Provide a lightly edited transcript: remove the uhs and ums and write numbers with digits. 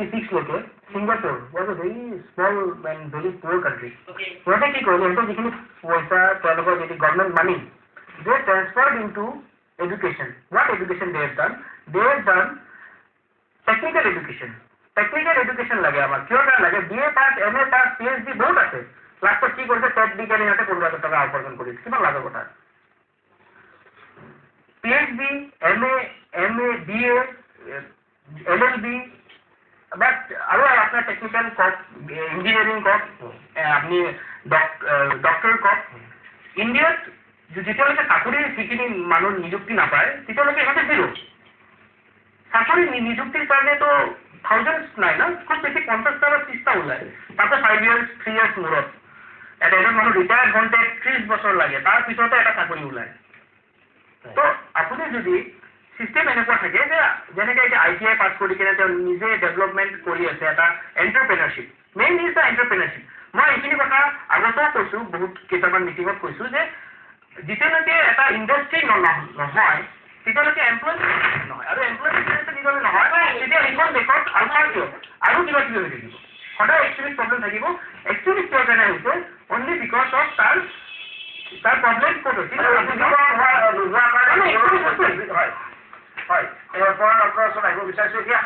56 লৈকে সিংগাপুৰ was a very small and very poor country. সিহঁতে কি কৰিলে সিহঁতৰ যিখিনি পইচা তেওঁলোকৰ যদি government money they transferred into education. What education they have done? They have done technical education. Technical education লাগে আমাৰ কিয় লাগে BA পাছ MA পাছ PhD বহুত আছে লাষ্টত কি কৰিছে টেট দি কেনে সিহঁতে 15,000 টকা উপাৰ্জন কৰিছে কিমান লাভৰ কথা PhD MA BA LLB বাট আৰু আপোনাৰ টেকনিক্যাল কওক ইঞ্জিনিয়াৰিং কওক আপনি ডক্টৰ কওক ইণ্ডিয়াত যেতিয়ালৈকে চাকৰি যিখিনি মানুহ নিযুক্তি নাপায় তেতিয়ালৈকে সিহঁতে জিৰ' চাকৰি নিযুক্তিৰ কাৰণেতো থাউজেণ্ডছ নাই ন খুব বেছি 50টা বা 30টা ওলায় তাতে 5 years 3 years মূৰত এটা এজন মানুহ ৰিটায়াৰ্ড হওঁতে 30 বছৰ লাগে তাৰ পিছতে এটা চাকৰি ওলায় তো আপুনি যদি চিষ্টেম এনেকুৱা থাকে যে যেনেকৈ এতিয়া ITI পাছ কৰি কিনে তেওঁ নিজে ডেভেলপমেণ্ট কৰি আছে এটা এণ্টাৰপ্ৰেনাৰশ্বিপ মেইন ইজ দ্য এণ্টাৰপ্ৰেনাৰশ্বিপ মই এইখিনি কথা আগতেও কৈছোঁ বহুত কেইটামান মিটিঙত কৈছোঁ যে যেতিয়ালৈকে এটা ইণ্ডাষ্ট্ৰি নহয় তেতিয়ালৈকে এমপ্লয়মেণ্ট নহয় আৰু এমপ্লয়মেণ্ট যেতিয়ালৈকে নহয় তেতিয়া সেইখন দেশত আৰু কিবা কিবি হৈ থাকিব সদায় এক্সট্ৰিমিষ্ট প্ৰব্লেম থাকিব এক্সট্ৰিমিষ্ট কিয় কাৰণে হৈছে অনলি বিকজ অফ তাৰ প্ৰব্লেম ক'ত হৈছে হয় এয়াৰ পৰা ডক্টৰৰ ওচৰত আহিব বিচাৰিছোঁ এতিয়া